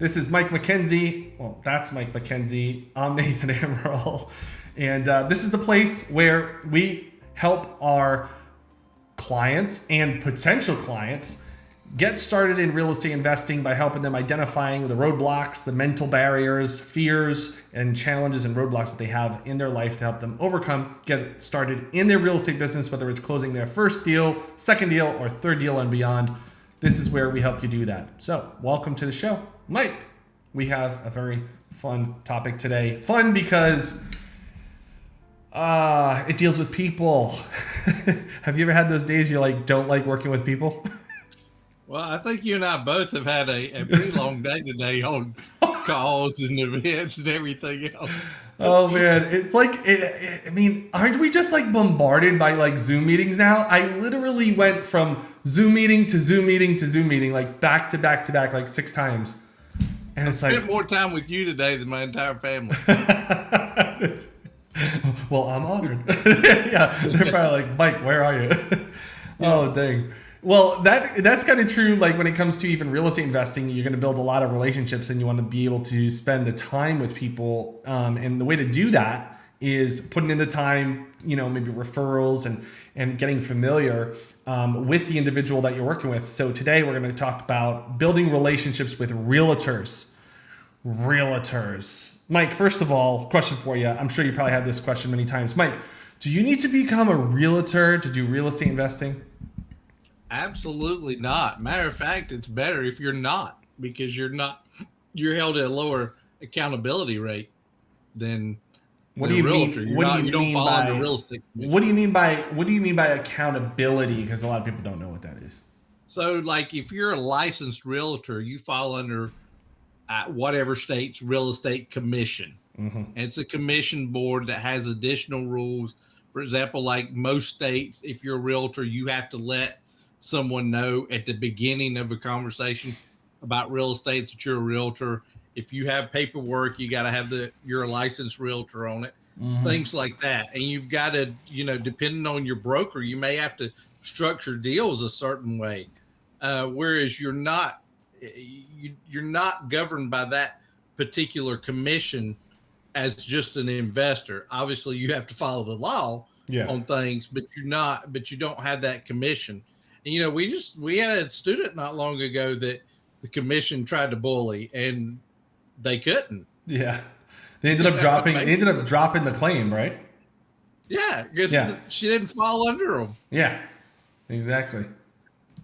This is Mike McKenzie. Well, that's Mike McKenzie. I'm Nathan Amaral. And this is the place where we help our clients and potential clients get started in real estate investing by helping them identifying the roadblocks, the mental barriers, fears, and challenges and roadblocks that they have in their life to help them overcome, get started in their real estate business, whether it's closing their first deal, second deal, or third deal and beyond. This is where we help you do that. So welcome to the show. Mike, we have a very fun topic today. Fun because it deals with people. Have you ever had those days you don't like working with people? Well, I think you and I both have had a pretty long day today on calls and events and everything else. Oh man, it's aren't we just bombarded by Zoom meetings now? I literally went from Zoom meeting to Zoom meeting to Zoom meeting, back to back to back, 6 times. And it's I spent more time with you today than my entire family. Well, I'm honored. Yeah, they're probably Mike, where are you? Oh, dang. Well, that's kind of true. When it comes to even real estate investing, you're going to build a lot of relationships, and you want to be able to spend the time with people. And the way to do that is putting in the time, maybe referrals and getting familiar with the individual that you're working with. So today we're going to talk about building relationships with realtors. Mike, first of all, question for you. I'm sure you probably had this question many times. Mike, do you need to become a realtor to do real estate investing? Absolutely not. Matter of fact, it's better if you're not, because you're held at a lower accountability rate than a realtor. You don't fall under real estate commission. What do you mean by accountability? Because a lot of people don't know what that is. So if you're a licensed realtor, you fall under whatever state's real estate commission. Mm-hmm. And it's a commission board that has additional rules. For example, most states, if you're a realtor, you have to let someone know at the beginning of a conversation about real estate that you're a realtor. If you have paperwork, you got to have you're a licensed realtor on it, things like that. And you've got to, depending on your broker, you may have to structure deals a certain way. Whereas you're not governed by that particular commission as just an investor. Obviously you have to follow the law on things, but you don't have that commission. And, we had a student not long ago that the commission tried to bully and they couldn't. Yeah. They ended up dropping the claim, right? Yeah. Because she didn't fall under them. Yeah, exactly.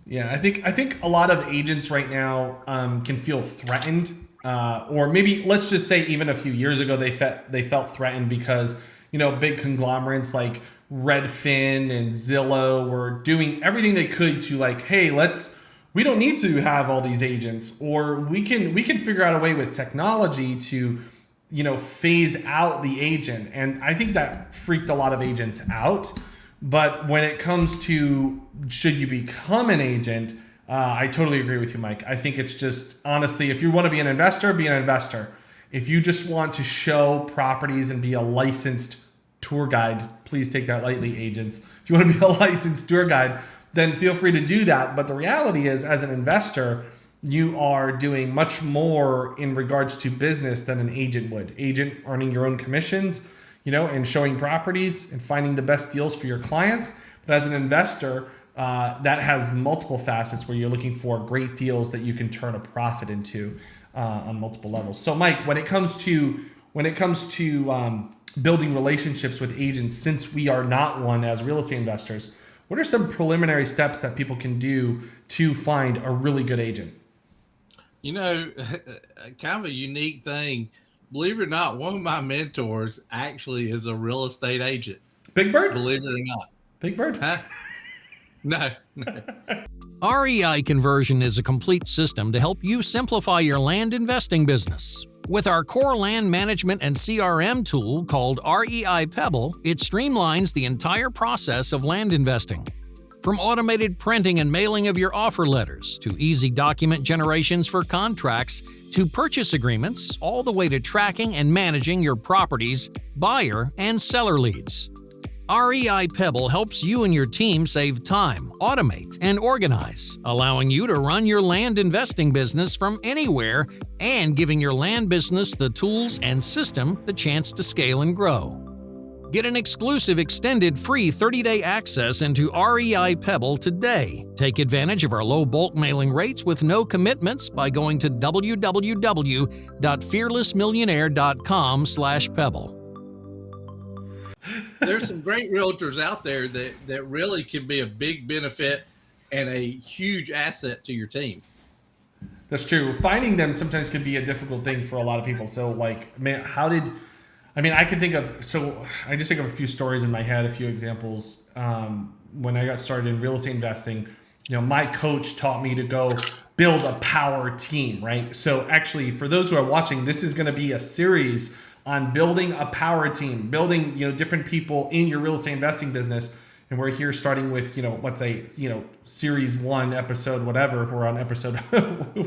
Yeah. I think a lot of agents right now can feel threatened, or maybe let's just say even a few years ago, they felt threatened because, big conglomerates like Redfin and Zillow were doing everything they could to hey, we don't need to have all these agents, or we can figure out a way with technology to, phase out the agent. And I think that freaked a lot of agents out. But when it comes to should you become an agent, I totally agree with you, Mike. I think it's just, honestly, if you want to be an investor, be an investor. If you just want to show properties and be a licensed tour guide, please take that lightly, agents. If you want to be a licensed tour guide, then feel free to do that. But the reality is, as an investor, you are doing much more in regards to business than an agent would. Agent earning your own commissions, and showing properties and finding the best deals for your clients. But as an investor, that has multiple facets where you're looking for great deals that you can turn a profit into on multiple levels. So Mike, when it comes to building relationships with agents, since we are not one as real estate investors, what are some preliminary steps that people can do to find a really good agent? Kind of a unique thing. Believe it or not, one of my mentors actually is a real estate agent. Big Bird? Believe it or not. Big Bird? Huh? No. REI Conversion is a complete system to help you simplify your land investing business. With our core land management and CRM tool called REI Pebble, it streamlines the entire process of land investing. From automated printing and mailing of your offer letters, to easy document generations for contracts, to purchase agreements, all the way to tracking and managing your property's buyer and seller leads. REI Pebble helps you and your team save time, automate, and organize, allowing you to run your land investing business from anywhere and giving your land business the tools and system the chance to scale and grow. Get an exclusive extended free 30-day access into REI Pebble today. Take advantage of our low bulk mailing rates with no commitments by going to www.fearlessmillionaire.com/pebble. There's some great realtors out there that really can be a big benefit and a huge asset to your team. That's true. Finding them sometimes can be a difficult thing for a lot of people. So like, man, I can think of, I just think of a few stories in my head, a few examples. When I got started in real estate investing, my coach taught me to go build a power team, right? So actually, for those who are watching, this is going to be a series on building a power team, building, different people in your real estate investing business. And we're here starting with, let's say, series 1, episode, whatever. We're on episode,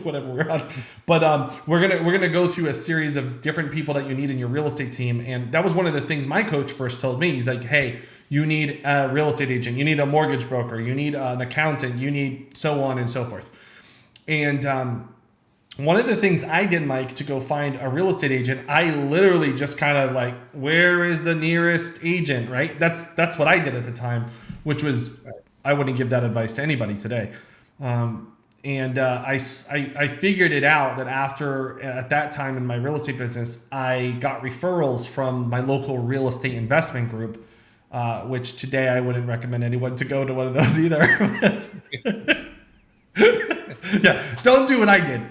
whatever we're on. But we're gonna go through a series of different people that you need in your real estate team. And that was one of the things my coach first told me. He's like, hey, you need a real estate agent, you need a mortgage broker, you need an accountant, you need so on and so forth. And one of the things I did, Mike, to go find a real estate agent, I literally just kind of like, where is the nearest agent, right? That's what I did at the time, which was, I wouldn't give that advice to anybody today. I figured it out that at that time in my real estate business, I got referrals from my local real estate investment group, which today I wouldn't recommend anyone to go to one of those either. Yeah, don't do what I did.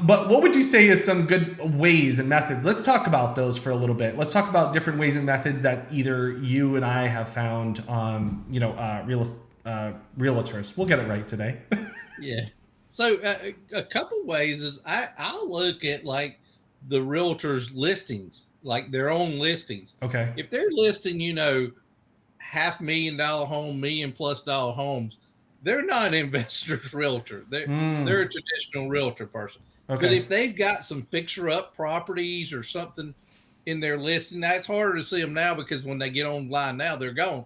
But what would you say is some good ways and methods? Let's talk about those for a little bit. Let's talk about different ways and methods that either you and I have found, realtors. We'll get it right today. Yeah. So a couple ways is I'll look at like the realtors' listings, like their own listings. Okay. If they're listing, $500,000 home, $1 million+ homes, they're not an investor's realtor. They're a traditional realtor person. Okay. But if they've got some fixer-up properties or something in their listing, now it's harder to see them now because when they get online now, they're gone.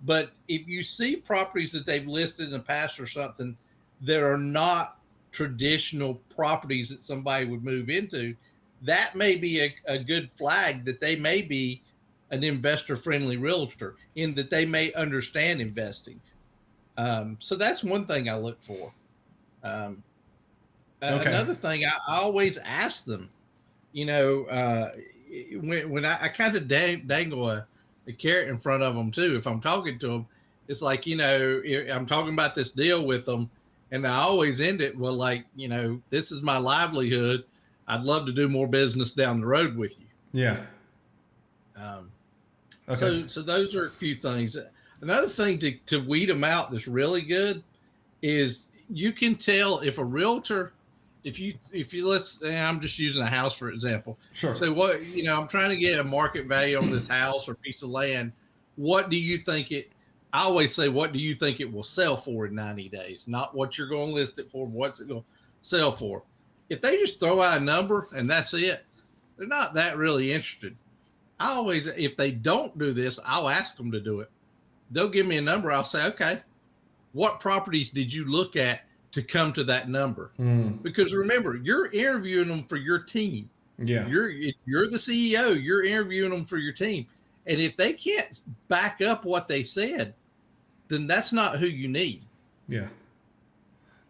But if you see properties that they've listed in the past or something that are not traditional properties that somebody would move into, that may be a good flag that they may be an investor-friendly realtor in that they may understand investing. So that's one thing I look for. Another thing, I always ask them, when I kind of dangle a carrot in front of them too. If I'm talking to them, it's like, I'm talking about this deal with them and I always end it, well, like, this is my livelihood. I'd love to do more business down the road with you. Yeah. So those are a few things. Another thing to weed them out that's really good is you can tell if a realtor, if you I'm just using a house for example. Sure. So I'm trying to get a market value on this house or piece of land. What do you think I always say, what do you think it will sell for in 90 days? Not what you're going to list it for, what's it going to sell for. If they just throw out a number and that's it, they're not that really interested. If they don't do this, I'll ask them to do it. They'll give me a number. I'll say, okay, what properties did you look at to come to that number? Because remember, you're interviewing them for your team. Yeah. You're the CEO. You're interviewing them for your team. And if they can't back up what they said, then that's not who you need. Yeah.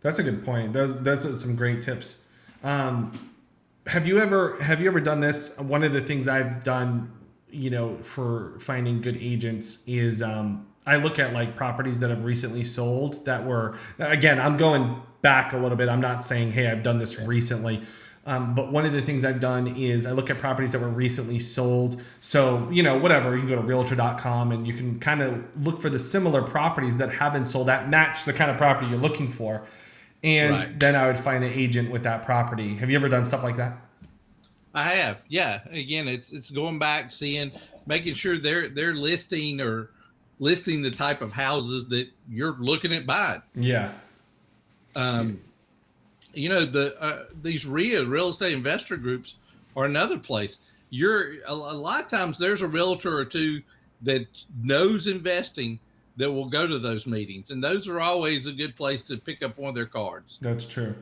That's a good point. Those are some great tips. Have you ever done this? One of the things I've done, for finding good agents is, I look at like properties that have recently sold that were, again, I'm going back a little bit. I'm not saying, hey, I've done this recently. But one of the things I've done is I look at properties that were recently sold. So, whatever, you can go to realtor.com and you can kind of look for the similar properties that have been sold that match the kind of property you're looking for. And then I would find the agent with that property. Have you ever done stuff like that? I have. Yeah. Again, it's going back, making sure they're listing the type of houses that you're looking at buying. Yeah. These real estate investor groups are another place. A lot of times there's a realtor or two that knows investing that will go to those meetings. And those are always a good place to pick up one of their cards. That's true.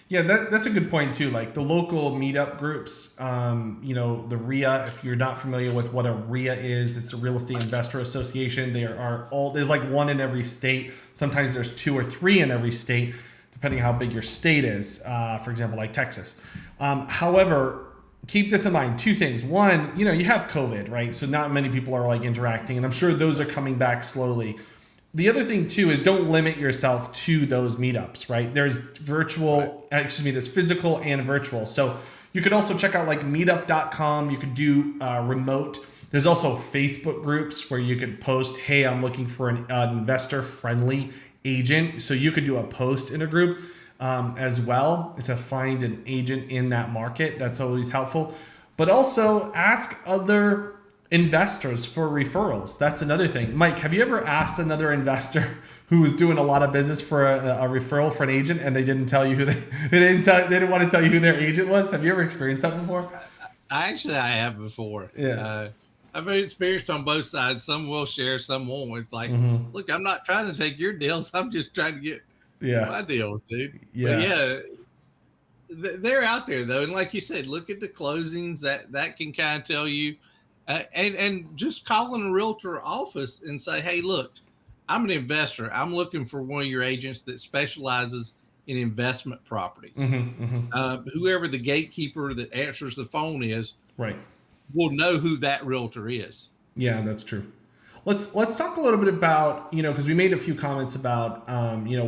Yeah, that's a good point too. Like the local meetup groups, the RIA. If you're not familiar with what a RIA is, it's a Real Estate Investor Association. There's like one in every state. Sometimes there's 2 or 3 in every state, depending how big your state is. For example, like Texas. However, keep this in mind. 2 things. One, you have COVID, right? So not many people are like interacting, and I'm sure those are coming back slowly. The other thing too is don't limit yourself to those meetups, right? There's there's physical and virtual. So you could also check out like meetup.com. You could do remote. There's also Facebook groups where you could post, hey, I'm looking for an investor friendly agent. So you could do a post in a group as well to find an agent in that market. That's always helpful. But also ask other investors for referrals. That's another thing. Mike, have you ever asked another investor who was doing a lot of business for a referral for an agent, and they didn't tell you who they didn't want to tell you who their agent was? Have you ever experienced that before? I have before. Yeah. I've experienced on both sides. Some will share, some won't. It's like, look, I'm not trying to take your deals. I'm just trying to get my deals, dude. Yeah. But they're out there though, and like you said, look at the closings. That can kind of tell you. And just calling a realtor office and say, hey, look, I'm an investor. I'm looking for one of your agents that specializes in investment properties. Whoever the gatekeeper that answers the phone is, right, will know who that realtor is. Yeah, that's true. Let's talk a little bit about, because we made a few comments about,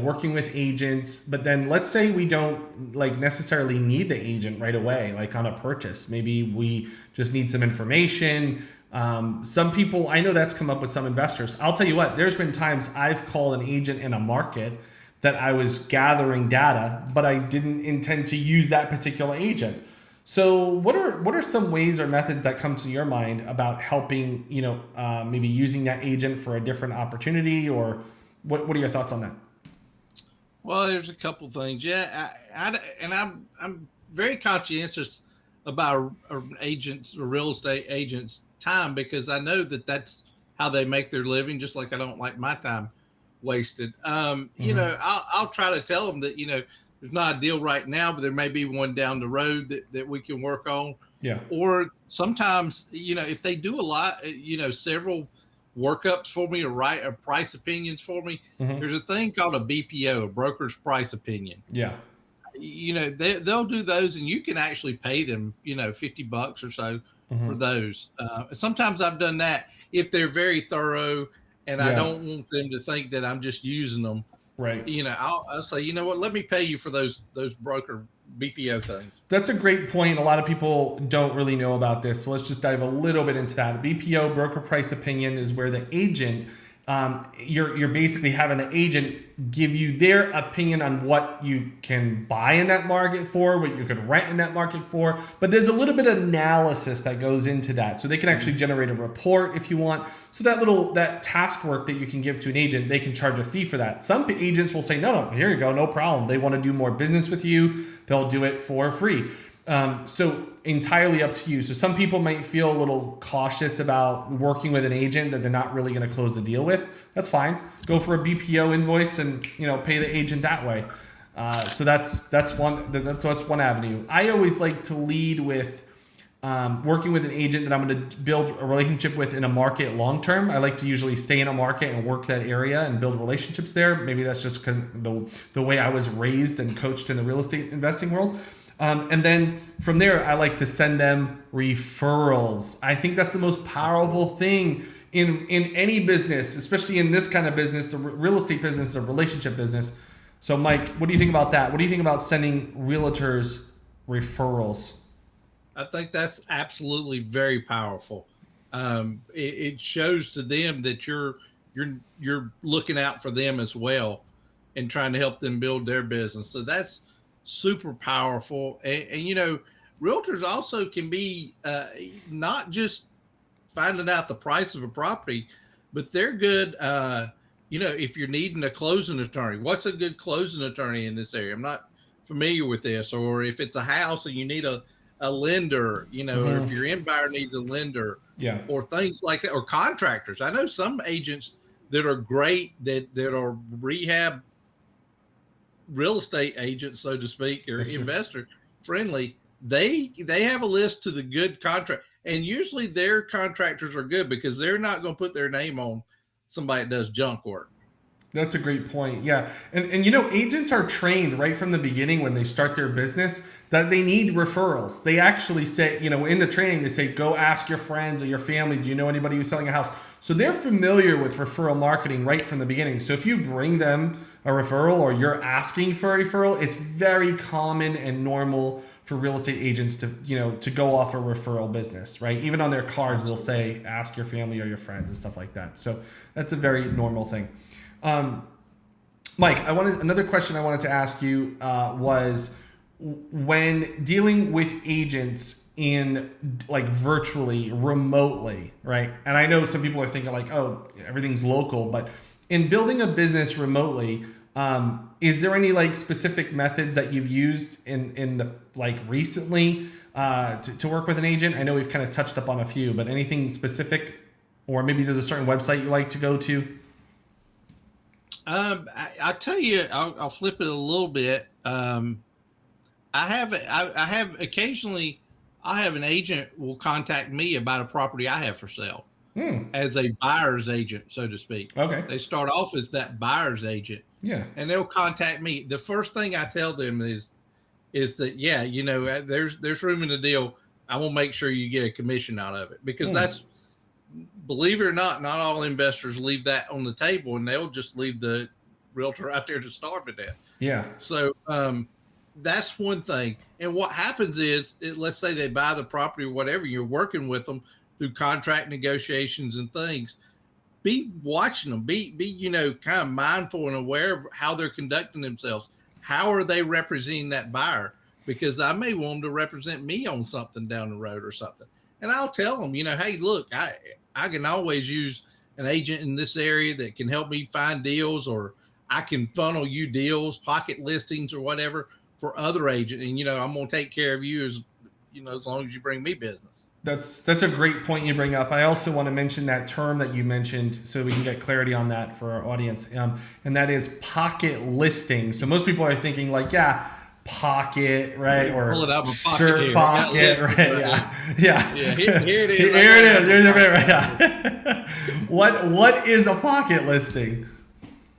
working with agents, but then let's say we don't like necessarily need the agent right away, like on a purchase. Maybe we just need some information. Some people, I know that's come up with some investors. I'll tell you what, there's been times I've called an agent in a market that I was gathering data, but I didn't intend to use that particular agent. So what are some ways or methods that come to your mind about helping, maybe using that agent for a different opportunity, or what are your thoughts on that? Well, there's a couple things. Yeah. I'm very conscientious about agents or real estate agents' time, because I know that that's how they make their living. Just like I don't like my time wasted. I'll try to tell them that, there's not a deal right now, but there may be one down the road that we can work on. Yeah. Or sometimes, if they do a lot, several workups for me or price opinions for me, there's a thing called a BPO, a broker's price opinion. Yeah. They'll do those, and you can actually pay them, $50 or so for those. Sometimes I've done that if they're very thorough, and I don't want them to think that I'm just using them. Right. I'll say, what, let me pay you for those broker BPO things. That's a great point. A lot of people don't really know about this. So let's just dive a little bit into that. BPO, broker price opinion, is where the agent, you're basically having the agent give you their opinion on what you can buy in that market for, what you could rent in that market for. But there's a little bit of analysis that goes into that. So they can actually generate a report if you want. So that task work that you can give to an agent, they can charge a fee for that. Some agents will say, no, here you go, no problem. They want to do more business with you. They'll do it for free. So entirely up to you. So some people might feel a little cautious about working with an agent that they're not really going to close the deal with. That's fine. Go for a BPO invoice and pay the agent that way. So that's one avenue. I always like to lead with working with an agent that I'm going to build a relationship with in a market long term. I like to usually stay in a market and work that area and build relationships there. Maybe that's just the way I was raised and coached in the real estate investing world. And then from there, I like to send them referrals. I think that's the most powerful thing in any business, especially in this kind of business. The real estate business is a relationship business. So Mike, what do you think about that? What do you think about sending realtors referrals? I think that's absolutely very powerful. It shows to them that you're looking out for them as well and trying to help them build their business. So that's super powerful. And realtors also can be not just finding out the price of a property, but they're good. If you're needing a closing attorney, what's a good closing attorney in this area? I'm not familiar with this. Or if it's a house and you need a a lender, you know, or if your end buyer needs a lender, Yeah. or things like that, or contractors. I know some agents that are great that are rehab real estate agents, so to speak, or investor friendly. They have a list to the good contract, and usually their contractors are good because they're not going to put their name on somebody that does junk work. That's a great point. Yeah. And you know, agents are trained right from the beginning when they start their business that they need referrals. They actually say, you know, in the training, they say, go ask your friends or your family. Do you know anybody who's selling a house? So they're familiar with referral marketing right from the beginning. So if you bring them a referral or you're asking for a referral, it's very common and normal for real estate agents to, you know, to go off a referral business, right? Even on their cards, they'll say, ask your family or your friends and stuff like that. So that's a very normal thing. Mike, another question I wanted to ask you was when dealing with agents in like virtually, remotely, right? And I know some people are thinking like, oh, everything's local, but in building a business remotely, is there any like specific methods that you've used in the like recently to work with an agent? I know we've kind of touched up on a few, but anything specific, or maybe there's a certain website you like to go to? I'll tell you, I'll flip it a little bit. I have occasionally, I have an agent will contact me about a property I have for sale as a buyer's agent, so to speak. Okay. They start off as that buyer's agent. Yeah. And they'll contact me. The first thing I tell them is that, yeah, you know, there's room in the deal. I will make sure you get a commission out of it, because that's, believe it or not all investors leave that on the table, and they'll just leave the realtor out there to starve to death. Yeah. So that's one thing. And what happens is, let's say they buy the property or whatever, you're working with them through contract negotiations and things. Be watching them. Be you know, kind of mindful and aware of how they're conducting themselves. How are they representing that buyer? Because I may want them to represent me on something down the road or something. And I'll tell them, you know, hey, look, I can always use an agent in this area that can help me find deals, or I can funnel you deals, pocket listings or whatever for other agents. And, you know, I'm going to take care of you as, you know, as long as you bring me business. That's a great point you bring up. I also want to mention that term that you mentioned so we can get clarity on that for our audience. And that is pocket listing. So most people are thinking like, yeah, pocket, right? Or pull it out of a pocket shirt here. pocket, right? Yeah. Here it is. Here it is. Here's your right. Yeah. What is a pocket listing?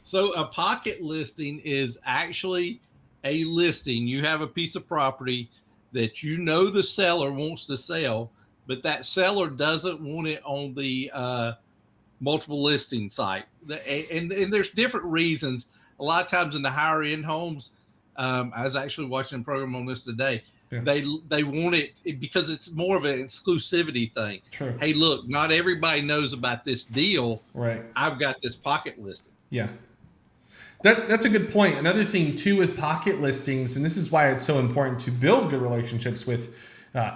So a pocket listing is actually a listing. You have a piece of property that you know the seller wants to sell, but that seller doesn't want it on the multiple listing site. And there's different reasons. A lot of times in the higher end homes, I was actually watching a program on this today. Yeah. They want it because it's more of an exclusivity thing. True. Hey, look, not everybody knows about this deal. Right. I've got this pocket listing. Yeah. That's a good point. Another thing too with pocket listings, and this is why it's so important to build good relationships with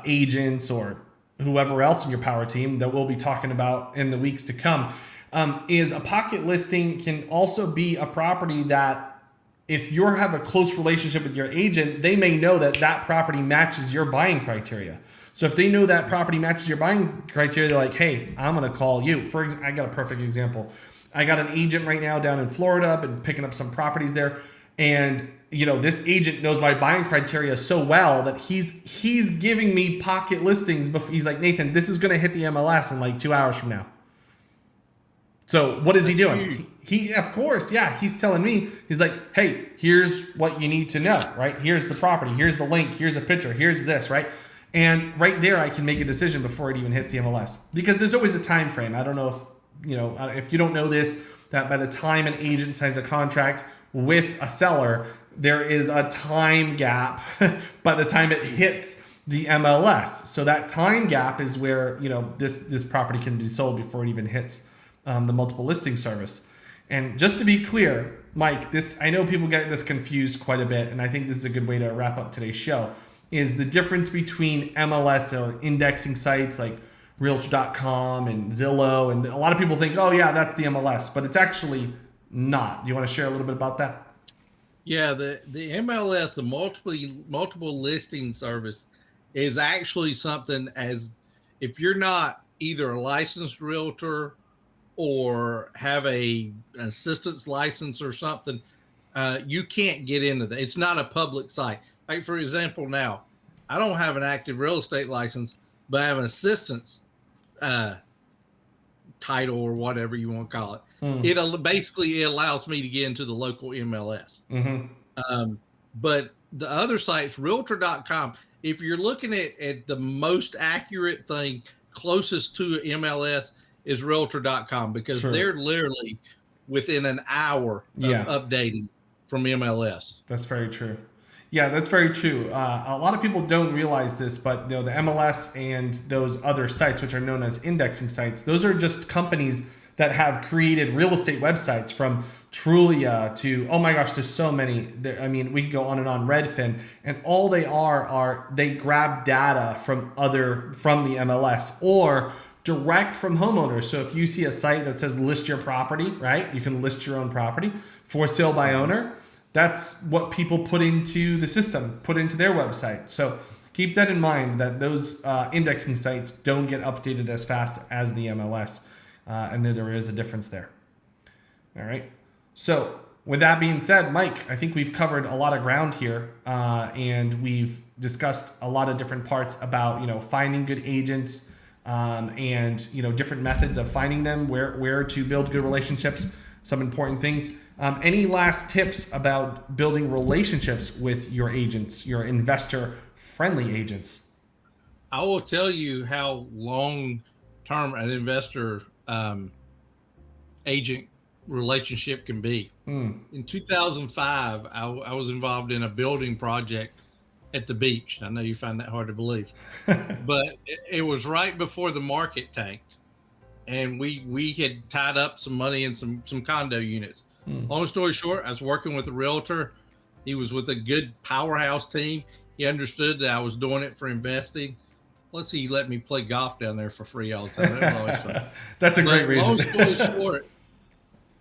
agents or whoever else in your power team that we'll be talking about in the weeks to come, is a pocket listing can also be a property that if you have a close relationship with your agent, they may know that that property matches your buying criteria. So if they know that property matches your buying criteria, they're like, hey, I'm going to call you. I got a perfect example. I got an agent right now down in Florida. I've been picking up some properties there. And, you know, this agent knows my buying criteria so well that he's giving me pocket listings. But he's like, Nathan, this is going to hit the MLS in like 2 hours from now. So what is he doing? He of course, yeah, he's telling me, he's like, hey, here's what you need to know, right? Here's the property. Here's the link. Here's a picture. Here's this, right? And right there, I can make a decision before it even hits the MLS, because there's always a time frame. I don't know if you don't know this, that by the time an agent signs a contract with a seller, there is a time gap by the time it hits the MLS. So that time gap is where, you know, this property can be sold before it even hits the multiple listing service. And just to be clear, Mike, I know people get this confused quite a bit, and I think this is a good way to wrap up today's show, is the difference between MLS or indexing sites like Realtor.com and Zillow. And a lot of people think, oh yeah, that's the MLS, but it's actually not. Do you want to share a little bit about that? Yeah, the MLS, the multiple listing service, is actually something as if you're not either a licensed realtor or have an assistance license or something, you can't get into that. It's not a public site. Like, for example, now I don't have an active real estate license, but I have an assistance title or whatever you want to call it. It allows me to get into the local MLS. But the other sites, realtor.com, if you're looking at the most accurate thing closest to MLS is realtor.com, because they're literally within an hour of updating from MLS. That's very true. Yeah, that's very true. A lot of people don't realize this, but the MLS and those other sites, which are known as indexing sites, those are just companies that have created real estate websites, from Trulia to, oh my gosh, there's so many. I mean, we can go on and on, Redfin, and all they are they grab data from the MLS or direct from homeowners. So if you see a site that says list your property, right? You can list your own property for sale by owner. That's what people put into the system, put into their website. So keep that in mind, that those indexing sites don't get updated as fast as the MLS. And then there is a difference there. All right. So with that being said, Mike, I think we've covered a lot of ground here, and we've discussed a lot of different parts about, finding good agents, and, different methods of finding them, where to build good relationships, some important things. Any last tips about building relationships with your agents, your investor-friendly agents? I will tell you how long-term an investor agent relationship can be. In 2005, I was involved in a building project at the beach. I know you find that hard to believe, but it was right before the market tanked, and we had tied up some money in some condo units. Long story short, I was working with a realtor. He was with a good powerhouse team. He understood that I was doing it for investing. Plus, he let me play golf down there for free all the time. That was always fun. That's a great reason. Long story short,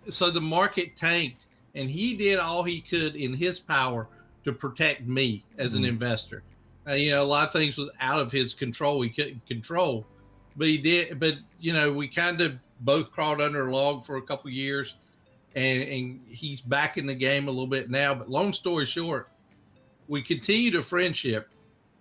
so the market tanked, and he did all he could in his power to protect me as an investor. A lot of things was out of his control. He couldn't control, but he did. But we kind of both crawled under a log for a couple of years, and he's back in the game a little bit now. But long story short, we continued a friendship,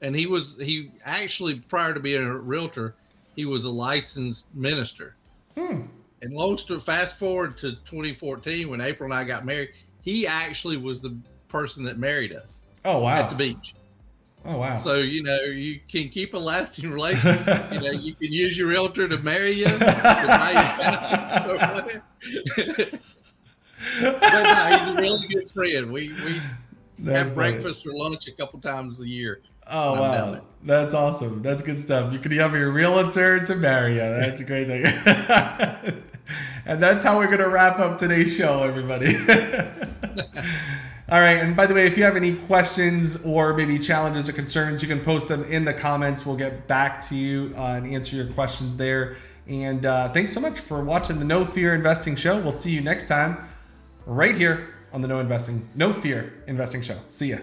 and he actually, prior to being a realtor, he was a licensed minister. And long story, fast forward to 2014 when April and I got married, he actually was the person that married us. Oh, wow. At the beach. Oh, wow. So, you can keep a lasting relationship. You can use your realtor to marry you, to buy you house, or whatever. But no, he's a really good friend. We have breakfast or lunch a couple times a year. Oh, wow. That's awesome. That's good stuff. You can have your realtor to marry you. That's a great thing. And that's how we're going to wrap up today's show, everybody. All right. And by the way, if you have any questions or maybe challenges or concerns, you can post them in the comments. We'll get back to you and answer your questions there. And thanks so much for watching the No Fear Investing Show. We'll see you next time right here on the No Fear Investing Show. See ya.